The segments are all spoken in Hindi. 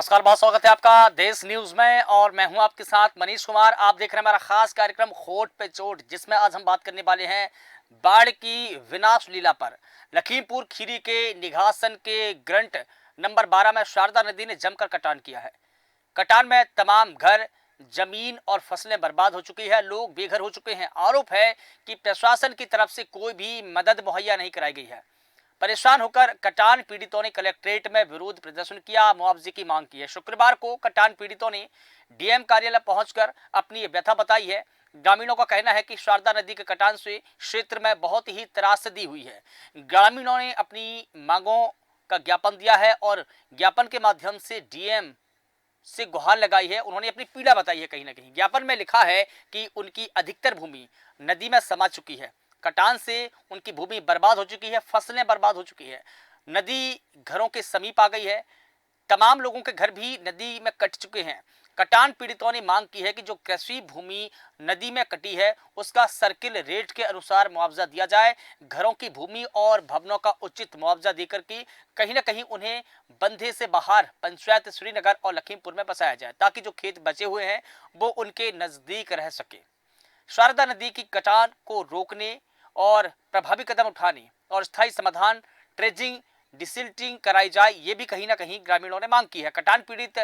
नमस्कार, बहुत स्वागत है आपका देश न्यूज में और मैं हूं आपके साथ मनीष कुमार। आप देख रहे हैं हमारा खास कार्यक्रम होठ पे चोट, जिसमें आज हम बात करने वाले हैं बाढ़ की विनाश लीला पर। लखीमपुर खीरी के निघासन के ग्रंट नंबर 12 में शारदा नदी ने जमकर कटान किया है। कटान में तमाम घर, जमीन और फसलें बर्बाद हो चुकी है, लोग बेघर हो चुके हैं। आरोप है कि प्रशासन की तरफ से कोई भी मदद मुहैया नहीं कराई गई है। परेशान होकर कटान पीड़ितों ने कलेक्ट्रेट में विरोध प्रदर्शन किया, मुआवजे की मांग की है। शुक्रवार को कटान पीड़ितों ने डीएम कार्यालय पहुंचकर अपनी व्यथा बताई है। ग्रामीणों का कहना है कि शारदा नदी के कटान से क्षेत्र में बहुत ही त्रासदी हुई है। ग्रामीणों ने अपनी मांगों का ज्ञापन दिया है और ज्ञापन के माध्यम से डीएम से गुहार लगाई है। उन्होंने अपनी पीड़ा बताई है। कहीं ना कहीं ज्ञापन में लिखा है कि उनकी अधिकतर भूमि नदी में समा चुकी है। कटान से उनकी भूमि बर्बाद हो चुकी है, फसलें बर्बाद हो चुकी है, नदी घरों के समीप आ गई है, तमाम लोगों के घर भी नदी में कट चुके हैं। कटान पीड़ितों ने मांग की है कि जो कृषि भूमि नदी में कटी है उसका सर्किल रेट के अनुसार मुआवजा दिया जाए। घरों की भूमि और भवनों का उचित मुआवजा देकर के कहीं ना कहीं उन्हें बंधे से बाहर पंचायत श्रीनगर और लखीमपुर में बसाया जाए, ताकि जो खेत बचे हुए हैं वो उनके नजदीक रह सके। शारदा नदी की कटान को रोकने और प्रभावी कदम उठाने और स्थायी समाधान, ट्रेजिंग, डिसिल्टिंग कराई जाए, ये भी कहीं ना कहीं ग्रामीणों ने मांग की है। कटान पीड़ित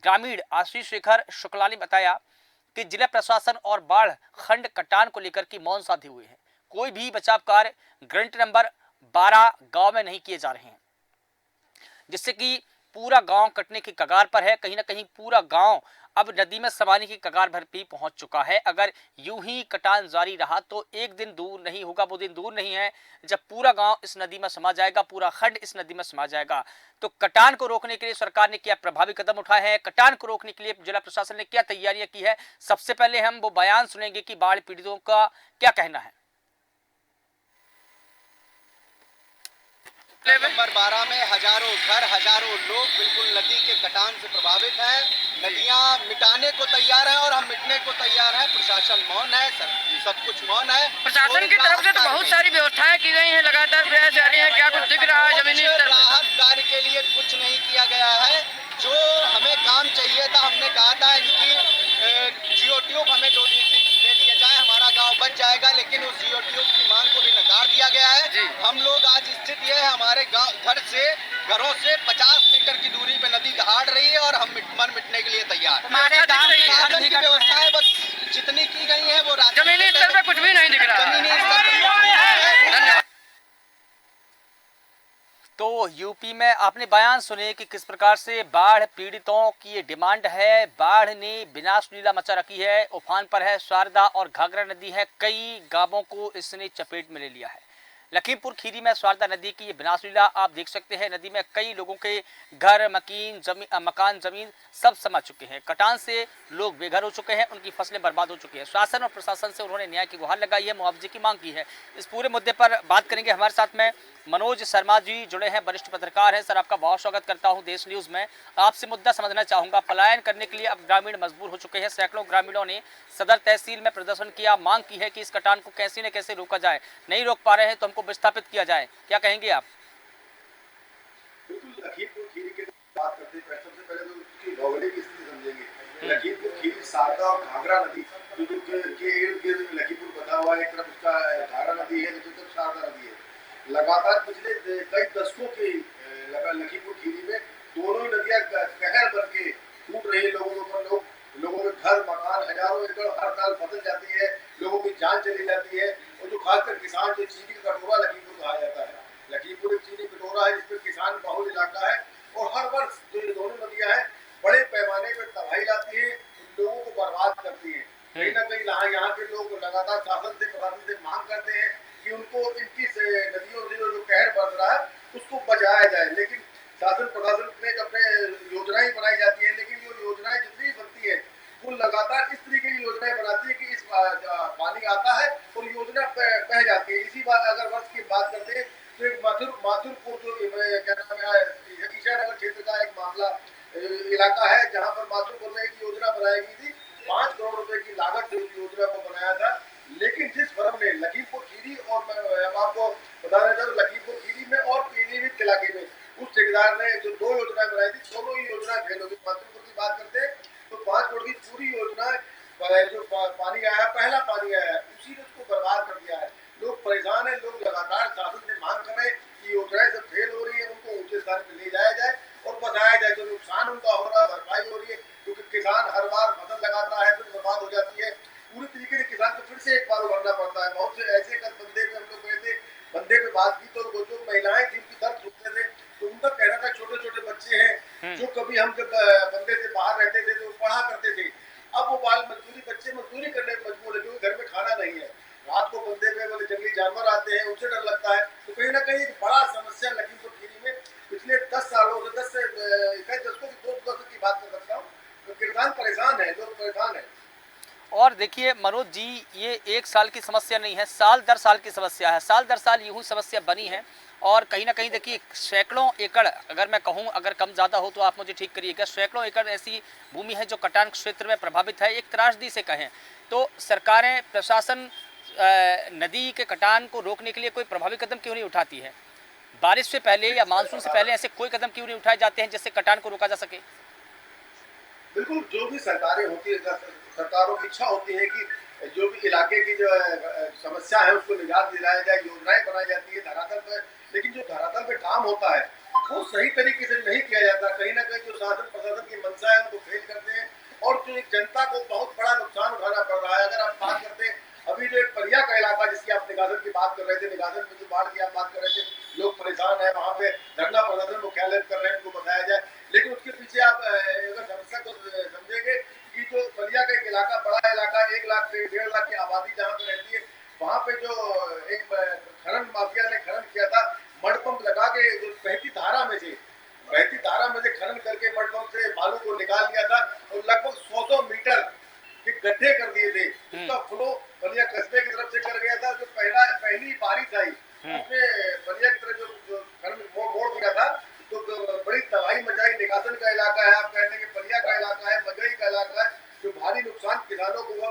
ग्रामीण आशीष शेखर शुक्ला ने बताया कि जिला प्रशासन और बाढ़ खंड कटान को लेकर की मौन साधे हुए हैं। कोई भी बचाव कार्य ग्रंट नंबर 12 गांव में नहीं किए जा रहे हैं, जिससे कि पूरा गांव कटने की कगार पर है। कहीं ना कहीं पूरा गांव अब नदी में समाने की कगार पर भी पहुंच चुका है। अगर यूं ही कटान जारी रहा तो एक दिन दूर नहीं होगा, वो दिन दूर नहीं है जब पूरा गांव इस नदी में समा जाएगा, पूरा खंड इस नदी में समा जाएगा। तो कटान को रोकने के लिए सरकार ने क्या प्रभावी कदम उठाए हैं, कटान को रोकने के लिए जिला प्रशासन ने क्या तैयारियां की है, सबसे पहले हम वो बयान सुनेंगे कि बाढ़ पीड़ितों का क्या कहना है। नंबर 12 में हजारों घर, हजारों लोग बिल्कुल नदी के कटान से प्रभावित हैं। नदियां मिटाने को तैयार है और हम मिटने को तैयार है। प्रशासन मौन है, सब कुछ मौन है। प्रशासन की तरफ से तो बहुत सारी व्यवस्थाएं की गई हैं, लगातार प्रयास जारी है। क्या कुछ दिख रहा है जमीनी स्तर पर? राहत कार्य के लिए कुछ नहीं किया गया है। जो हमें काम चाहिए था, हमने कहा था इनकी जियो ट्यूब हमें दे दिया जाए, हमारा गांव बच जाएगा, लेकिन उस जियो ट्यूब की मांग को भी नकार दिया गया है। हम लोग आज स्थिति है, हमारे घरों से 50 मीटर की दूरी पे नदी दहाड़ रही है और हम मिटने के लिए तैयार। हमारे गांव की व्यवस्था है, बस जितनी की गई है वो जमीनी स्तर पे कुछ भी नहीं दिख रहा। जमीनी स्तर पे धन्यवाद। तो यूपी में आपने बयान सुने कि किस प्रकार से बाढ़ पीड़ितों की ये डिमांड है। बाढ़ ने विनाश लीला मचा रखी है, उफान पर है शारदा और घाघरा नदी है, कई गांवों को इसने चपेट में ले लिया है। लखीमपुर खीरी में शारदा नदी की ये विनाश लीला आप देख सकते हैं। नदी में कई लोगों के घर, मकान, जमीन सब समा चुके हैं। कटान से लोग बेघर हो चुके हैं, उनकी फसलें बर्बाद हो चुकी हैं। शासन और प्रशासन से उन्होंने न्याय की गुहार लगाई है, मुआवजे की मांग की है। इस पूरे मुद्दे पर बात करेंगे। हमारे साथ में मनोज शर्मा जी जुड़े हैं, वरिष्ठ पत्रकार हैं। सर, आपका बहुत स्वागत करता हूं देश न्यूज में। आपसे मुद्दा समझना चाहूंगा। पलायन करने के लिए अब ग्रामीण मजबूर हो चुके हैं। सैकड़ों ग्रामीणों ने सदर तहसील में प्रदर्शन किया, मांग की है कि इस कटान को कैसे न कैसे रोका जाए। नहीं रोक पा रहे हैं तो हमको विस्थापित किया जाए। क्या कहेंगे आप? बिल्कुल, लखीमपुर खीरी की बात करते हैं। सबसे पहले तो उसकी भौगोलिक स्थिति समझेंगे। लखीमपुर खीरी, शारदा और घाघरा नदी के इर्द गिर्द लखीमपुर बना हुआ है। एक तरफ उसका घाघरा नदी है, दूसरी तरफ शारदा नदी है। लगातार पिछले कई दशकों की लखीमपुर खीरी में दोनों नदियां कहर बन के टूट रही है। लोगों के घर, मकान, हजारों एकड़ हर साल बदल जाती है, लोगों की जान चली जाती है। और जो खासकर किसान, जो चीनी का कटोरा लखीमपुर कहा जाता है, लखीमपुर एक चीनी कटोरा है जिसमें किसान बहुल इलाका है। और हर वर्ष जो ये दोनों नदियां हैं बड़े पैमाने पर तबाही लाती है, लोगों को बर्बाद करती है। कहीं ना कहीं यहाँ के लोग लगातार शासन से, प्रशासन से मांग करते हैं कि उनको इनकी नदियों से जो कहर बढ़ रहा है उसको बचाया जाए। लेकिन शासन प्रशासन में अपने योजनाएं बनाई जाती है, लेकिन जो योजनाएं जितनी बनती है वो लगातार इस तरीके की योजनाएं बनाती है कि इस पानी आता है और योजना बह जाती है। इसी बात अगर वर्ष की बात करते हैं तो एक माथुरपुर जो क्या नाम है, ईशानगर क्षेत्र का एक मामला इलाका है, जहाँ पर माथुरपुर में एक योजना बनाई गई थी। 5 करोड़ रुपए की लागत से उस योजना को बनाया था। लेकिन जिस फर्म ने लखीमपुर खीरी, और मैं आपको बताना चाहूँ, लखीमपुर खीरी में और पीलीभीत इलाके में उस ठेकेदार ने जो 2 योजनाएं बनाई थी, दोनों ही योजना फेल होगी। मंत्रीपुर की बात करते हैं तो 5 करोड़ की पूरी योजना जो पानी आया है, पहला पानी आया है, उसी ने उसको बर्बाद कर दिया है। लोग परेशान है, लोग लगातार शासन से मांग कर रहे हैं कि योजनाएं सब फेल हो रही है, उनको ऊंचे स्थान पर ले जाया जाए और बताया जाए जो नुकसान उनका हो रहा है भरपाई हो रही है, क्योंकि किसान हर बार फसल लगाता है फिर बर्बाद हो जाती है। पूरी तरीके से किसान को फिर से एक बार उभरना पड़ता है। बहुत से ऐसे बंदे पे हम लोग गए थे, बंदे पे बात की तो वो जो महिलाएं थी उनकी दर्द सुनते थे तो उनका कहना था छोटे छोटे बच्चे हैं जो कभी हम जब बंदे से बाहर रहते थे तो पढ़ा करते थे, अब वो बाल मजदूरी बच्चे मजदूरी करने पर मजबूर है क्योंकि घर में खाना नहीं है। रात को बंदे पे बोले जंगली जानवर आते हैं, उनसे डर लगता है। तो कहीं ना कहीं एक बड़ा समस्या लखीमपुर खीरी में पिछले 10 सालों से 10 से दशकों की 2 दशक की बात कर सकता हूँ, तो किसान परेशान है, लोग परेशान है। और देखिए मनोज जी, ये एक साल की समस्या नहीं है, साल दर साल की समस्या है, साल दर साल यूं समस्या बनी है। और कहीं ना कहीं देखिए सैकड़ों एकड़, अगर मैं कहूं, अगर कम ज़्यादा हो तो आप मुझे ठीक करिएगा, सैकड़ों एकड़ ऐसी भूमि है जो कटान क्षेत्र में प्रभावित है। एक त्रासदी से कहें तो सरकारें, प्रशासन नदी के कटान को रोकने के लिए कोई प्रभावी कदम क्यों नहीं उठाती है? बारिश से पहले या मानसून से पहले ऐसे कोई कदम क्यों नहीं उठाए जाते हैं जिससे कटान को रोका जा सके? बिल्कुल, जो भी सरकारें होती है, सरकारों की इच्छा होती है कि जो भी इलाके की जो समस्या है उसको निजात दिलाया जाए, योजनाएं बनाई जाती है धरातल पर, लेकिन जो धरातल पे काम होता है वो सही तरीके से नहीं किया जाता। कहीं ना कहीं जो शासन प्रशासन की मंशा है उनको फेल करते हैं और जो एक जनता को बहुत बड़ा नुकसान उठाना पड़ रहा है। अगर आप बात करते हैं अभी जो एक परिया का इलाका जिसकी आप निगासन की बात कर रहे थे, निगासन में जो बाढ़ की आप बात कर रहे थे, लोग परेशान है, वहाँ पे धरना प्रदर्शन मुख्यालय कर रहे हैं, उनको बताया जाए। लेकिन उसके पीछे आप अगर समस्या को समझेंगे कि जो बलिया का एक इलाका, बड़ा इलाका, 1 लाख से 1.5 लाख की आबादी जहाँ पे रहती है, वहाँ पे जो एक खनन माफिया ने खनन किया था, मड पंप लगा के जो बहती धारा में से खनन करके मड पंप से बालू को निकाल लिया था और लगभग 100 मीटर के गड्ढे कर दिए थे। उसका फ्लो बलिया कस्बे की तरफ से कर गया था। जो पहली बारिश आई उसमें बलिया की तरफ जो खनन मोड़ दिया था तो बड़ी तबाही मचाई। निकासन का इलाका है, आप कहते हैं कि बलिया का इलाका है, मगई का इलाका है, जो भारी नुकसान किसानों को हुआ।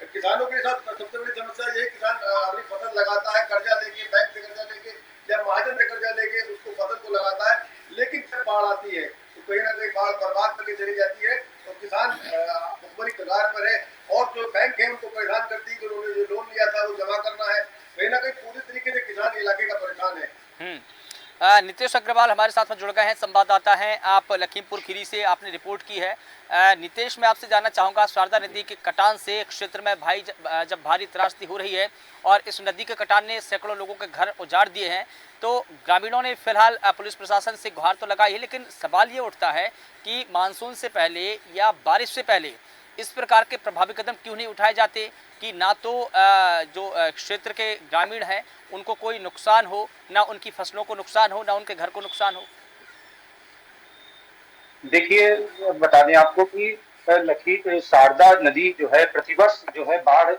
किसानों के साथ सबसे बड़ी समस्या ये, किसान अपनी फसल लगाता है, कर्जा लेके, बैंक से कर्जा लेके या महाजन से कर्जा लेके उसको फसल को लगाता है, लेकिन जब बाढ़ आती है तो कहीं ना कहीं बाढ़ बर्बाद करके चली जाती है तो किसान भुखमरी कगार पर है। और जो बैंक है उनको परेशान करती है कि उन्होंने जो लोन लिया था वो जमा करना है। कहीं ना कहीं पूरी तरीके से किसान इलाके का परेशान है। नितेश अग्रवाल हमारे साथ में जुड़ गए हैं, संवाददाता हैं, आप लखीमपुर खीरी से आपने रिपोर्ट की है। नितेश, मैं आपसे जानना चाहूँगा, शारदा नदी के कटान से क्षेत्र में जब भारी त्रासदी हो रही है और इस नदी के कटान ने सैकड़ों लोगों के घर उजाड़ दिए हैं, तो ग्रामीणों ने फिलहाल पुलिस प्रशासन से गुहार तो लगाई है, लेकिन सवाल ये उठता है कि मानसून से पहले या बारिश से पहले इस प्रकार के प्रभावी कदम क्यों नहीं उठाए जाते कि ना तो जो क्षेत्र के ग्रामीण हैं उनको कोई नुकसान हो, ना उनकी फसलों को नुकसान हो, ना उनके घर को नुकसान हो। देखिए, बता दें आपको कि शारदा नदी जो है प्रतिवर्ष जो है बाढ़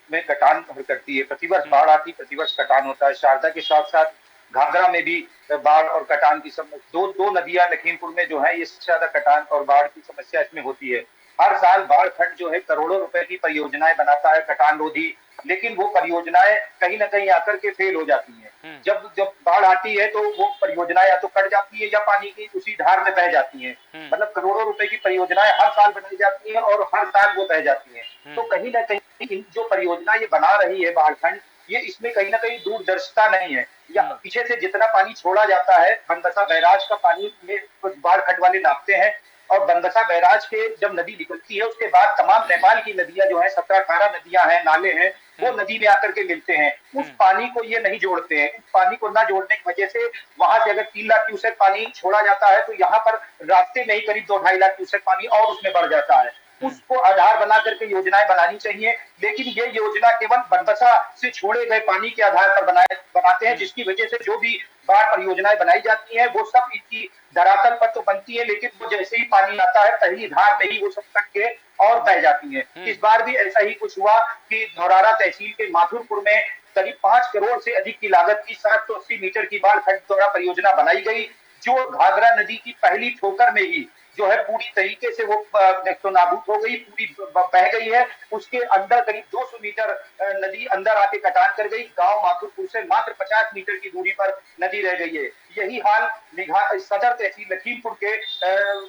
में कटान करती है। प्रतिवर्ष बाढ़ आती, प्रतिवर्ष कटान होता है। शारदा के साथ साथ घाघरा में भी बाढ़ और कटान की दो नदियां लखीमपुर में जो है ये सबसे ज्यादा कटान और बाढ़ की समस्या इसमें होती है। हर साल बाढ़ खंड जो है करोड़ों रुपए की परियोजनाएं बनाता है कटान रोधी, लेकिन वो परियोजनाएं कहीं ना कहीं आकर के फेल हो जाती हैं। जब बाढ़ आती है तो वो परियोजनाएं या तो कट जाती है या पानी की उसी धार में बह जाती हैं। मतलब करोड़ों रुपए की परियोजनाएं हर साल बनाई जाती हैं और हर साल वो बह जाती हैं। तो कहीं ना कहीं जो परियोजना ये बना रही है बाढ़ खंड, ये इसमें कहीं ना कहीं दूरदर्शिता नहीं है। या पीछे से जितना पानी छोड़ा जाता है, बनबसा बैराज का पानी में बाढ़ खंड वाले नापते हैं और बनबसा बैराज के जब नदी निकलती है उसके बाद तमाम नेपाल की नदियां जो है 17-18 नदियां हैं, नाले हैं, वो नदी में आकर के मिलते हैं। उस पानी को ये नहीं जोड़ते हैं। उस पानी को ना जोड़ने की वजह से वहां से अगर 3 लाख क्यूसेक पानी छोड़ा जाता है तो यहाँ पर रास्ते में ही करीब 2-2.5 लाख क्यूसेक पानी और उसमें बढ़ जाता है। उसको आधार बना करके योजनाएं बनानी चाहिए, लेकिन ये योजना केवल बनबसा से छोड़े गए पानी के आधार पर बनाते हैं, जिसकी वजह से जो भी बाढ़ परियोजनाएं बनाई जाती हैं वो सब इनकी धरातल पर तो बनती है, लेकिन वो जैसे ही पानी आता है पहली धार में ही वो सब कट के और बह जाती है। इस बार भी ऐसा ही कुछ हुआ कि धौरारा तहसील के माथुरपुर में करीब 5 करोड़ से अधिक की लागत की 780 मीटर की बाढ़ खंड द्वारा परियोजना बनाई गई, जो घाघरा नदी की पहली ठोकर में ही जो है पूरी तरीके से वो नाबूद हो गई, पूरी बह गई है। उसके अंदर करीब 200 मीटर नदी अंदर आके कटान कर गई। गांव माथुरपुर से मात्र 50 मीटर की दूरी पर नदी रह गई है। यही हाल सदर तहसील लखीमपुर के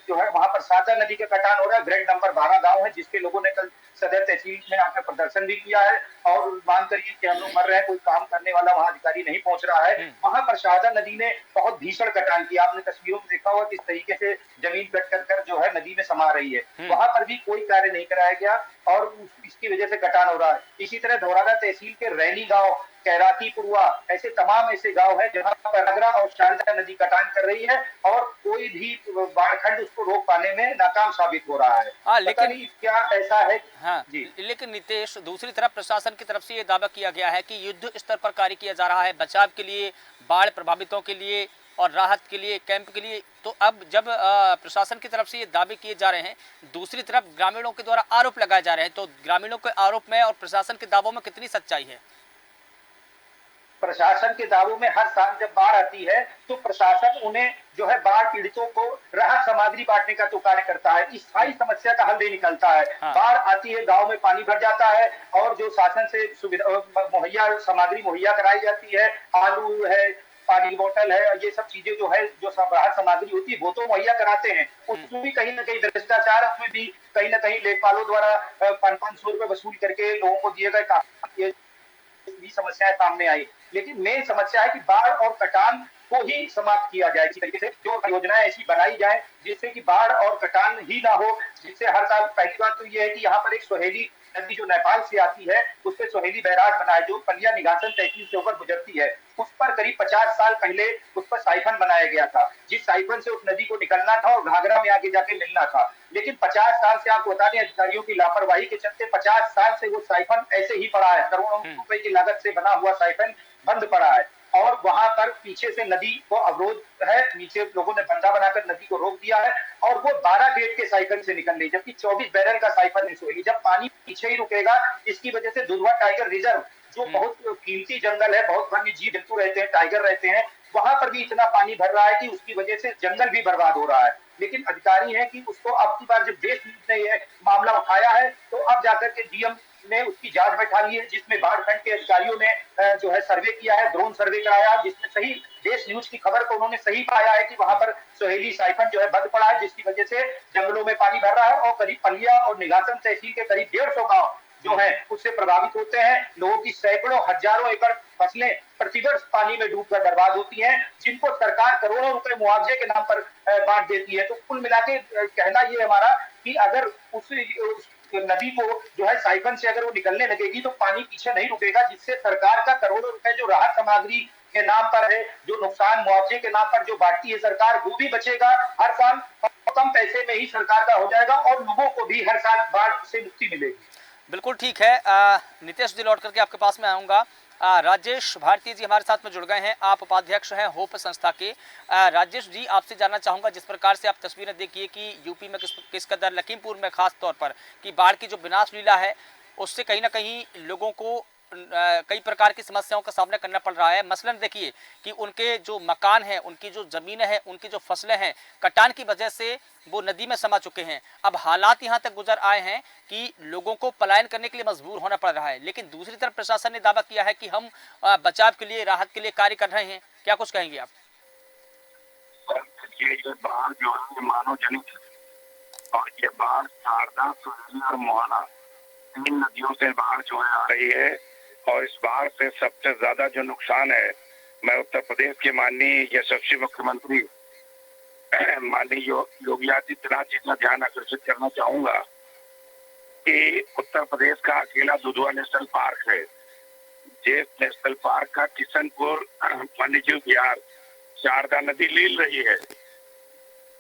जो है वहां पर शारदा नदी का कटान हो रहा है। ग्रेड नंबर 12 गांव है, जिसके लोगों ने कल सदर तहसील में अपना प्रदर्शन भी किया है और मांग करिए कि हम लोग मर रहे हैं, कोई काम करने वाला वहां अधिकारी नहीं पहुंच रहा है। वहां पर शारदा नदी ने बहुत भीषण कटान किया। आपने तस्वीरों में देखा होगा किस तरीके से जमीन कट कर जो है नदी में समा रही है। वहां पर भी कोई कार्य नहीं कराया गया और इसकी वजह से कटान हो रहा है। इसी तरह धौरादा तहसील के रैनी गांव, कैराती पुरवा, ऐसे तमाम ऐसे गांव है जहां पर आगरा और शारदा नदी कटान कर रही है और कोई भी बाढ़खंड उसको रोक पाने में नाकाम साबित हो रहा है। हाँ, लेकिन क्या ऐसा है? हाँ जी, लेकिन नीतीश, दूसरी तरफ प्रशासन की तरफ से ये दावा किया गया है कि युद्ध स्तर पर कार्य किया जा रहा है बचाव के लिए, बाढ़ प्रभावितों के लिए और राहत के लिए, कैंप के लिए। तो अब जब प्रशासन की तरफ से ये दावे किए जा रहे हैं, दूसरी तरफ ग्रामीणों के द्वारा आरोप लगाए जा रहे हैं, तो ग्रामीणों के आरोप में और प्रशासन के दावों में कितनी सच्चाई है? प्रशासन के दावों में हर साल जब बाढ़ आती है तो प्रशासन उन्हें जो है बाढ़ पीड़ितों को राहत सामग्री बांटने का तो कार्य करता है, स्थायी समस्या का हल नहीं निकलता है। हाँ। बाढ़ आती है, गांव में पानी भर जाता है और जो शासन से सुविधा मुहैया सामग्री मुहैया कराई जाती है, आलू है, पानी की बोतल है, ये सब चीजें जो है जो राहत सामग्री होती है वो तो मुहैया कराते हैं, उसमें भी कहीं ना कहीं भ्रष्टाचार, उसमें भी कहीं ना कहीं लेखपालों द्वारा 500 रुपए वसूल करके लोगों को दिए गए भी समस्याएं सामने आई। लेकिन मेन समस्या है कि बाढ़ और कटान को ही समाप्त किया जाए, इसी तरीके से जो योजनाएं ऐसी बनाई जाए जिससे कि बाढ़ और कटान ही ना हो, जिससे हर साल। पहली बात तो ये है कि यहाँ पर एक सोहेली नदी जो नेपाल से आती है उस पर सोहेली बैराज बना है जो पलिया निगासन तहसील से होकर गुजरती है। उस पर करीब 50 साल पहले उस पर साइफन बनाया गया था, जिस साइफन से उस नदी को निकलना था और घाघरा में आगे जाके मिलना था। लेकिन 50 साल से आपको बता दें अधिकारियों की लापरवाही के चलते 50 साल से वो साइफन ऐसे ही पड़ा है। करोड़ों रुपए की लागत से बना हुआ साइफन बंद पड़ा है और वहां पर पीछे से नदी को अवरोध है, नीचे लोगों ने बंधा बनाकर नदी को रोक दिया है और वो 12 गेट के साइफन से निकल रही, जबकि 24 बैरल का साइफन है सोहेली। जब पानी पीछे ही रुकेगा, इसकी वजह से दुधवा टाइगर रिजर्व जो बहुत कीमती जंगल है, बहुत वन्य जीव जंतु रहते हैं, टाइगर रहते हैं, वहां पर भी इतना पानी भर रहा है कि उसकी वजह से जंगल भी बर्बाद हो रहा है। लेकिन अधिकारी हैं कि उसको अब की बार जब देश ने यह मामला उठाया है तो अब जाकर के डीएम ने उसकी जांच बैठा ली है, जिसमें बाढ़खंड के अधिकारियों ने जो है सर्वे किया है, ड्रोन सर्वे कराया, जिसमें सही देश न्यूज की खबर को उन्होंने सही पाया है कि वहां पर सोहेली साइफन जो है बंद पड़ा है, जिसकी वजह से जंगलों में पानी भर रहा है और करीब पलिया और निगासन तहसील के करीब 150 गांव जो है उससे प्रभावित होते हैं। लोगों की सैकड़ों हजारों एकड़ फसलें प्रतिवर्ष पानी में डूबकर बर्बाद होती हैं, जिनको सरकार करोड़ों रुपए मुआवजे के नाम पर बांट देती है। तो कुल मिला के कहना ये हमारा कि अगर उस नदी को जो है साइफन से अगर वो निकलने लगेगी तो पानी पीछे नहीं रुकेगा, जिससे सरकार का करोड़ों रुपए जो राहत सामग्री के नाम पर है, जो नुकसान मुआवजे के नाम पर जो बांटती है सरकार, वो भी बचेगा। हर साल कम पैसे में ही सरकार का हो जाएगा और लोगों को भी हर साल बाढ़ से मुक्ति मिलेगी। बिल्कुल ठीक है। नीतीश जी, लौट करके आपके पास में आऊँगा। राजेश भारती जी हमारे साथ में जुड़ गए हैं, आप उपाध्यक्ष हैं होप संस्था के। राजेश जी, आपसे जानना चाहूँगा, जिस प्रकार से आप तस्वीरें देखिए कि यूपी में किस कदर, लखीमपुर में खास तौर पर, कि बाढ़ की जो विनाश लीला है उससे कहीं ना कहीं लोगों को कई प्रकार की समस्याओं का सामना करना पड़ रहा है। मसलन देखिए कि उनके जो मकान हैं, उनकी जो ज़मीनें हैं, उनकी जो फसलें हैं, कटान की वजह से वो नदी में समा चुके हैं। अब हालात यहाँ तक गुजर आए हैं कि लोगों को पलायन करने के लिए मजबूर होना पड़ रहा है। लेकिन दूसरी तरफ प्रशासन ने दावा किया है कि हम बचाव के लिए, राहत के लिए कार्य कर रहे हैं। क्या कुछ कहेंगे आप? ये बाढ़ जो है मानव जनित है और ये बाढ़ शारदा, सोहेली और मोहाना 3 नदियों से बाढ़ जो है आ रही है। और इस बाढ़ से सबसे ज्यादा जो नुकसान है, मैं उत्तर प्रदेश के माननीय यशस्वी मुख्यमंत्री माननीय योगी आदित्यनाथ जी का ध्यान आकर्षित करना चाहूंगा कि उत्तर प्रदेश का अकेला दुधवा नेशनल पार्क है। जिस नेशनल पार्क का किशनपुर वन्यजीव विहार शारदा नदी लील रही है,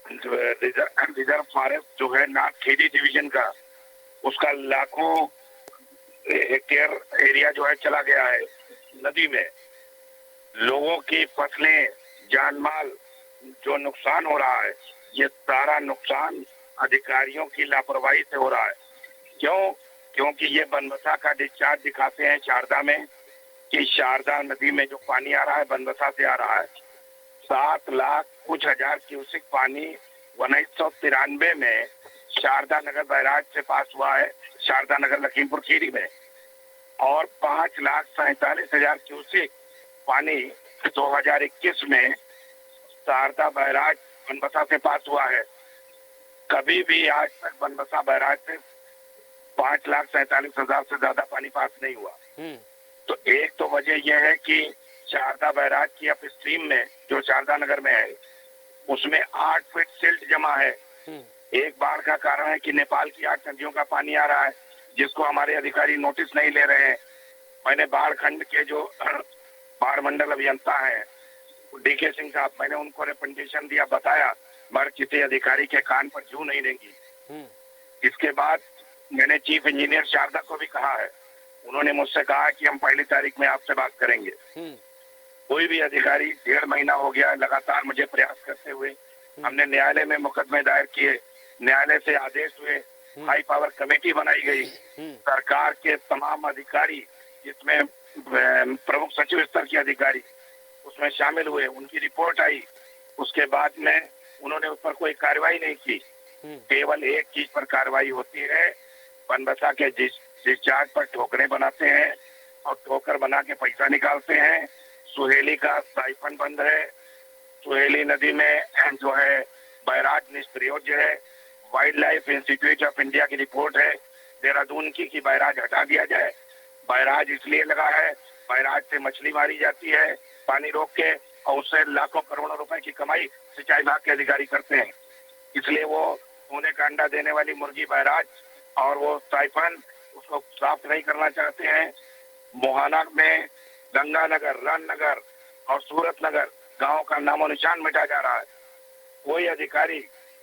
रिजर्व फॉरेस्ट जो है नागखेड़ी डिवीजन का, उसका लाखों हेक्टेयर एरिया जो है चला गया है नदी में। लोगों की फसलें, जानमाल जो नुकसान हो रहा है, ये सारा नुकसान अधिकारियों की लापरवाही से हो रहा है। क्यों? क्योंकि ये बनबसा का डिस्चार्ज दिखाते हैं शारदा में कि शारदा नदी में जो पानी आ रहा है बनबसा से आ रहा है। 7 लाख कुछ हजार क्यूसेक पानी 1993 में शारदा नगर बैराज से पास हुआ है, शारदा नगर लखीमपुर खीरी में, और 5,47,000 क्यूसेक पानी 2021 में शारदा बैराज बनबसा से पास हुआ है। कभी भी आज तक बनबसा बैराज से 5,47,000 से ज्यादा पानी पास नहीं हुआ। तो एक तो वजह यह है कि शारदा बैराज की अप स्ट्रीम में जो शारदा नगर में है उसमें 8 फीट सिल्ट जमा है। एक बाढ़ का कारण है कि नेपाल की 8 नदियों का पानी आ रहा है जिसको हमारे अधिकारी नोटिस नहीं ले रहे हैं। मैंने बाढ़ खंड के जो बाढ़ मंडल अभियंता है डीके सिंह साहब, मैंने उनको रिप्रेजेंटेशन दिया, बताया, मगर किसी अधिकारी के कान पर जू नहीं देंगी। इसके बाद मैंने चीफ इंजीनियर शारदा को भी कहा है, उन्होंने मुझसे कहा कि हम 1 तारीख में आपसे बात करेंगे। कोई भी अधिकारी 1.5 महीना हो गया लगातार मुझे प्रयास करते हुए। हमने न्यायालय में मुकदमे दायर किए, न्यायालय से आदेश हुए, हाई पावर कमेटी बनाई गई, सरकार के तमाम अधिकारी जिसमें प्रमुख सचिव स्तर के अधिकारी उसमें शामिल हुए, उनकी रिपोर्ट आई। उसके बाद में उन्होंने उस पर कोई कार्रवाई नहीं की। केवल एक चीज पर कार्रवाई होती है, बनबसा के डिस्चार्ज पर ठोकरें बनाते हैं और ठोकर बना के पैसा निकालते हैं। सुहेली का साइफन बंद है, सुहेली नदी में जो है बैराज निष्प्रयोज्य है। Wild life institute of India की रिपोर्ट है देहरादून की कि बैराज हटा दिया जाए। बैराज इसलिए लगा है, बैराज से मछली मारी जाती है पानी रोक के और उससे लाखों करोड़ों रुपए की कमाई सिंचाई विभाग के अधिकारी करते हैं। इसलिए वो सोने का अंडा देने वाली मुर्गी बैराज और वो साइफन उसको साफ नहीं करना चाहते हैं। मोहाना में गंगानगर, रामनगर और सूरत नगर गांव का नामो निशान मिटा जा रहा है। कोई अधिकारी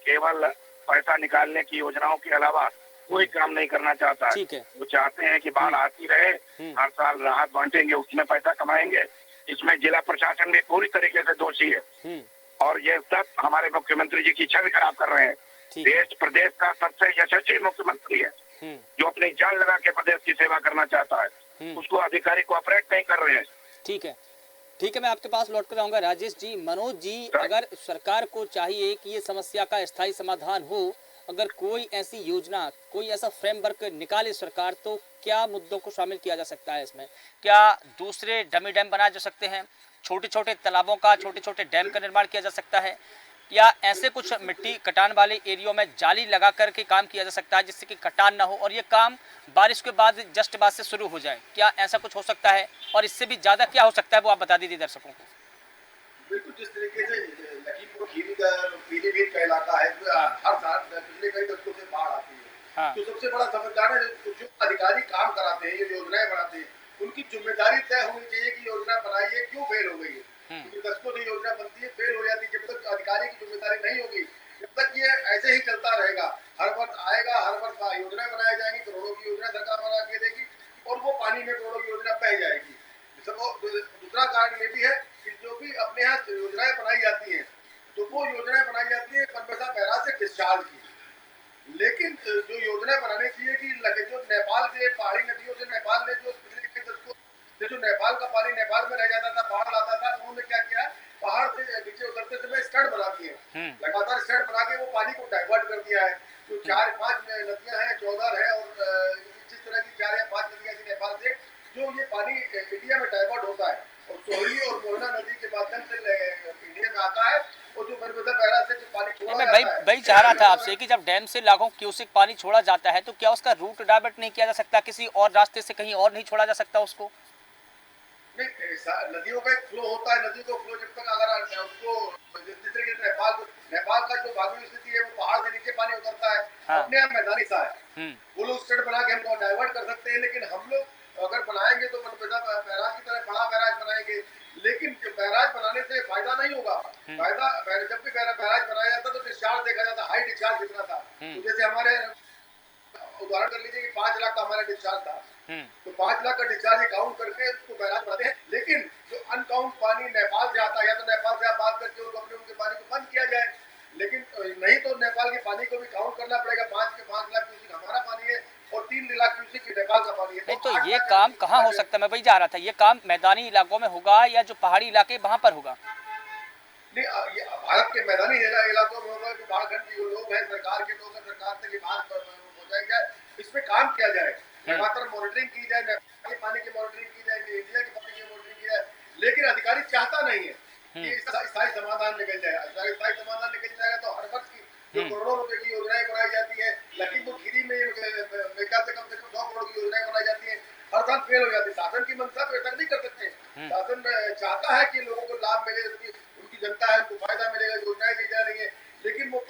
केवल पैसा निकालने की योजनाओं के अलावा कोई काम नहीं करना चाहता है। वो चाहते हैं कि बाढ़ आती रहे, हर साल राहत बांटेंगे, उसमें पैसा कमाएंगे। इसमें जिला प्रशासन भी पूरी तरीके से दोषी है और ये सब हमारे मुख्यमंत्री जी की छवि खराब कर रहे हैं। देश प्रदेश का सबसे यशस्वी मुख्यमंत्री है जो अपनी जान लगा के प्रदेश की सेवा करना चाहता है, उसको अधिकारी कोऑपरेट नहीं कर रहे हैं। ठीक है, ठीक है, मैं आपके पास लौट कर आऊंगा। राजेश जी, मनोज जी, अगर सरकार को चाहिए कि ये समस्या का स्थायी समाधान हो, अगर कोई ऐसी योजना, कोई ऐसा फ्रेमवर्क निकाले सरकार, तो क्या मुद्दों को शामिल किया जा सकता है इसमें? क्या दूसरे डमी डैम बनाए जा सकते हैं? छोटे छोटे तालाबों का, छोटे छोटे डैम का निर्माण किया जा सकता है? या ऐसे कुछ मिट्टी कटान वाले एरियो में जाली लगा करके काम किया जा सकता है जिससे कि कटान ना हो और ये काम बारिश के बाद जस्ट बाद से शुरू हो जाए? क्या ऐसा कुछ हो सकता है? और इससे भी ज़्यादा क्या हो सकता है वो आप बता दीजिए दर्शकों को। बिल्कुल, जिस तरीके से लखीमपुर खीरी का पीलीभीत का इलाका है, हर साल पिछले कई दशकों से बाढ़ आती है। तो सबसे बड़ा समझदार है जो अधिकारी काम कराते हैं, ये योजनाएं बनाते हैं, उनकी जिम्मेदारी तय होनी चाहिए कि योजना बनाई है क्यों फेल हो गई है। क्योंकि दशकों से योजना बनती है, फेल हो जाती है। जब तक अधिकारी की जिम्मेदारी नहीं होगी, जब तक ये ऐसे ही चलता रहेगा, हर वर्ष आएगा, हर वर्ष योजनाएं बनाई जाएंगी, करोड़ों की योजना सरकार बना के देगी और वो पानी में करोड़ों की योजना बह जाएगी। दूसरा कारण ये भी है कि जो भी अपने यहाँ योजनाएं बनाई जाती हैं, तो वो योजनाएं बनाई जाती है बनबसा बैराज से डिस्चार्ज की। लेकिन जो योजनाएं बनानी चाहिए कि जो नेपाल से पहाड़ी नदियों से नेपाल ने जो नेपाल का पानी नेपाल में रह जाता था, बाढ़ आता था, उन्होंने क्या किया, पहाड़ से नीचे उतरते समय स्टड बना दिए, लगातार स्टड बना के वो पानी को डाइवर्ट कर दिया है। जो 4-5 नदियां हैं, 14 है और जिस तरह की 4 या 5 नदियां थी नेपाल से, जो ये पानी इंडिया में डाइवर्ट होता है और सोहली और मोहना नदी के माध्यम से इंडिया में आता है और जो बनबसा बैराज से जो पानी छोड़ा मैं वही चाह रहा था आपसे कि जब डैम से लाखों क्यूसेक पानी छोड़ा जाता है तो क्या उसका रूट डाइवर्ट नहीं किया जा सकता? किसी और रास्ते से कहीं और नहीं छोड़ा जा सकता उसको? नदियों का एक फ्लो होता है, नदी को फ्लो जब तक अगर उसको जिस तरीके से नेपाल का जो भागवी स्थिति है, वो पहाड़ से नीचे पानी उतरता है, अपने यहाँ मैदानी सा है, वो लोग स्टेट बना के हमको डाइवर्ट कर सकते हैं। लेकिन हम लोग अगर बनाएंगे तो बनबसा बैराज की तरह बड़ा बैराज बनाएंगे, लेकिन बैराज बनाने से फायदा नहीं होगा। फायदा जब भी बैराज बनाया जाता तो डिस्चार्ज देखा जाता, हाई डिस्चार्ज दिख रहा था। तो जैसे हमारे उदाहरण कर लीजिए कि 5 लाख का हमारा डिस्चार्ज था, तो 5 लाख का डिस्चार्ज काउंट करके उसको बैराज बनाते हैं। लेकिन जो अनकाउंट पानी नेपाल से आता है, या तो नेपाल से आप बात करके उनके पानी को बंद किया जाए, लेकिन नहीं तो नेपाल के पानी को भी काउंट करना पड़ेगा। 5 लाख क्यूसेक हमारा पानी है और 3 लाख क्यूसेक की नेपाल का पानी है। नहीं तो ये काम कहाँ हो सकता है? मैं वही जा रहा था, ये काम मैदानी इलाकों में होगा या जो पहाड़ी इलाके वहाँ पर होगा? नहीं, भारत के मैदानी इलाकों में होगा। जो बाढ़ के लोग हैं, सरकार के लोग हैं, सरकार से बात हो जाएगा, इसमें काम किया जाए, लगातार मॉनिटरिंग की जाए, नेपाल के पानी की मॉनिटरिंग की जाए, इंडिया के पानी की मॉनिटरिंग की जाए। लेकिन अधिकारी चाहता नहीं है, कि इसका स्थायी समाधान निकल जाएगा। स्थायी समाधान निकल जाएगा तो हर वर्ष की जो करोड़ों रुपए की योजनाएं बनाई जाती है, लखीमपुर खीरी में कम से कम 100 करोड़ की योजनाएं बनाई जाती है, हर साल फेल हो जाती है। शासन की मंशा तो ऐसा नहीं कर सकते। शासन चाहता है कि लोगों को लाभ मिले, उनकी जनता है, उनको फायदा मिलेगा, योजनाएं दी जा रही है, लेकिन वो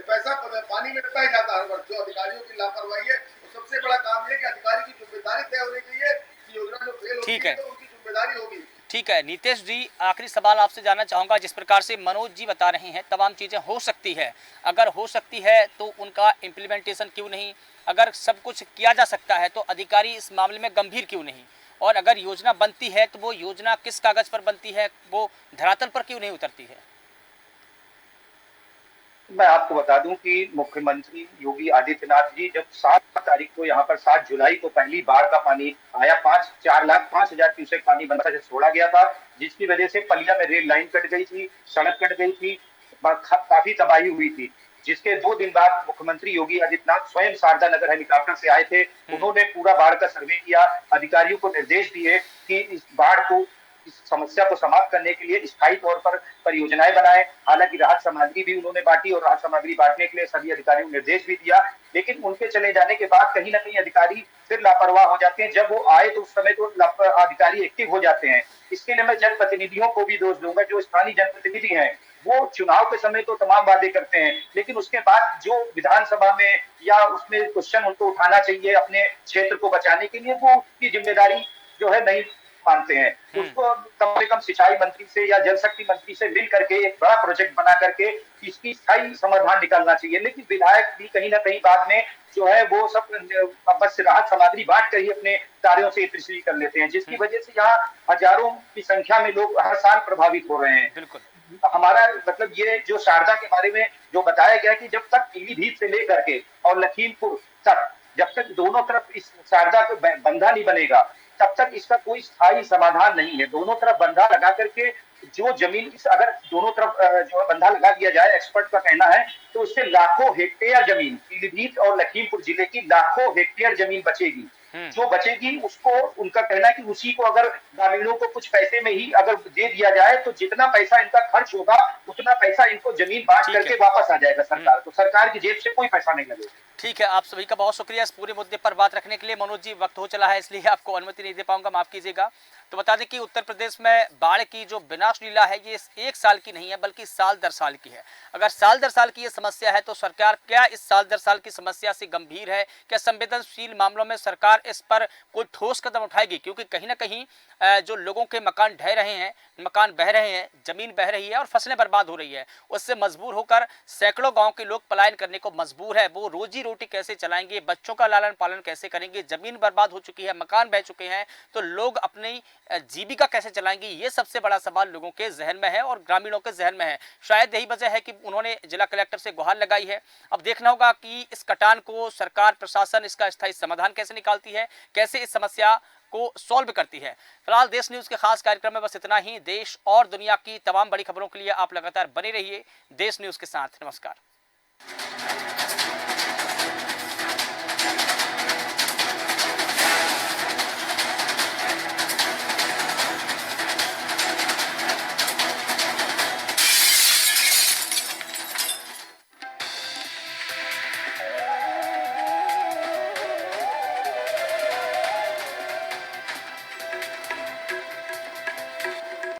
पैसा पानी में बह जाता है हर वर्ष। जो अधिकारियों की लापरवाही है, तो सबसे बड़ा काम ये कि अधिकारी की जिम्मेदारी तय होनी चाहिए कि योजना जो फेल होती है तो उनकी जिम्मेदारी होगी। ठीक है नीतीश जी, आखिरी सवाल आपसे जानना चाहूँगा। जिस प्रकार से मनोज जी बता रहे हैं तमाम चीज़ें हो सकती है, अगर हो सकती है तो उनका इम्प्लीमेंटेशन क्यों नहीं? अगर सब कुछ किया जा सकता है तो अधिकारी इस मामले में गंभीर क्यों नहीं? और अगर योजना बनती है तो वो योजना किस कागज़ पर बनती है, वो धरातल पर क्यों नहीं उतरती है? मैं आपको बता दूं कि मुख्यमंत्री योगी आदित्यनाथ जी जब 7 तारीख को यहाँ पर 7 जुलाई को पहली बाढ़ का पानी आया, 4,05,000 क्यूसेक पानी बंदा से छोड़ा गया था, जिसकी वजह से पलिया में रेल लाइन कट गई थी, सड़क कट गई थी, काफी तबाही हुई थी। जिसके 2 दिन बाद मुख्यमंत्री योगी आदित्यनाथ स्वयं शारदा नगर हेलीकॉप्टर से आए थे। उन्होंने पूरा बाढ़ का सर्वे किया, अधिकारियों को निर्देश दिए कि इस बाढ़ को, इस समस्या को समाप्त करने के लिए स्थायी तौर पर परियोजनाएं बनाएं। हालांकि राहत सामग्री भी उन्होंने बांटी और राहत सामग्री बांटने के लिए सभी अधिकारियों को निर्देश भी दिया, लेकिन उनके चले जाने के बाद कहीं ना कहीं अधिकारी फिर लापरवाह हो जाते हैं। जब वो आए तो उस समय तो अधिकारी एक्टिव हो जाते हैं। इसके लिए मैं जनप्रतिनिधियों को भी दोष दूंगा। जो स्थानीय जनप्रतिनिधि हैं वो चुनाव के समय तो तमाम वादे करते हैं, लेकिन उसके बाद जो विधानसभा में या उसमें क्वेश्चन उनको उठाना चाहिए अपने क्षेत्र को बचाने के लिए, वो उसकी जिम्मेदारी जो है नहीं मानते हैं। उसको कम से कम सिंचाई मंत्री से या जल शक्ति मंत्री से मिल करके एक बड़ा प्रोजेक्ट बना करके इसकी स्थायी समाधान निकालना चाहिए। लेकिन विधायक भी कहीं ना कहीं बाद में जो है वो सब बस राहत सामग्री बांट कर ही अपने कार्यों से तृष्णा कर लेते हैं, जिसकी वजह से यहाँ हजारों की संख्या में लोग हर साल प्रभावित हो रहे हैं। बिल्कुल। हमारा मतलब ये जो शारदा के बारे में जो बताया गया कि जब तक पीलीभीत से लेकर के और लखीमपुर तक, जब तक दोनों तरफ इस शारदा को बंधा नहीं बनेगा तब तक इसका कोई स्थायी समाधान नहीं है। दोनों तरफ बंधा लगा करके जो जमीन, अगर दोनों तरफ जो बंधा लगा दिया जाए, एक्सपर्ट का कहना है, तो उससे लाखों हेक्टेयर जमीन, पीलीभीत और लखीमपुर जिले की लाखों हेक्टेयर जमीन बचेगी। जो बचेगी उसको, उनका कहना है कि उसी को अगर ग्रामीणों को कुछ पैसे में ही अगर दे दिया जाए तो जितना पैसा इनका खर्च होगा उतना पैसा इनको जमीन बांट करके वापस आ जाएगा सरकार, तो सरकार की जेब से कोई पैसा नहीं लगेगा। ठीक है, आप सभी का बहुत शुक्रिया इस पूरे मुद्दे पर बात रखने के लिए। मनोज जी, वक्त हो चला है इसलिए आपको अनुमति नहीं दे पाऊंगा, माफ कीजिएगा। तो बता दें कि उत्तर प्रदेश में बाढ़ की जो विनाश लीला है ये 1 साल की नहीं है बल्कि साल दर साल की है। अगर साल दर साल की ये समस्या है तो सरकार क्या इस साल दर साल की समस्या से गंभीर है? क्या संवेदनशील मामलों में सरकार इस पर कोई ठोस कदम उठाएगी? क्योंकि कहीं ना कहीं जो लोगों के मकान ढह रहे हैं, मकान बह रहे हैं, जमीन बह रही है और फसलें बर्बाद हो रही है, उससे मजबूर होकर सैकड़ों गाँव के लोग पलायन करने को मजबूर है। वो रोजी रोटी कैसे चलाएंगे, बच्चों का लालन पालन कैसे करेंगे, जमीन बर्बाद हो चुकी है, मकान बह चुके हैं, तो लोग अपनी जीविका कैसे चलाएंगे, ये सबसे बड़ा सवाल लोगों के जहन में है और ग्रामीणों के जहन में है। शायद यही वजह है कि उन्होंने जिला कलेक्टर से गुहार लगाई है। अब देखना होगा कि इस कटान को सरकार, प्रशासन इसका स्थायी समाधान कैसे निकालती है, कैसे इस समस्या को सॉल्व करती है। फिलहाल देश न्यूज के खास कार्यक्रम में बस इतना ही। देश और दुनिया की तमाम बड़ी खबरों के लिए आप लगातार बने रहिए देश न्यूज के साथ। नमस्कार।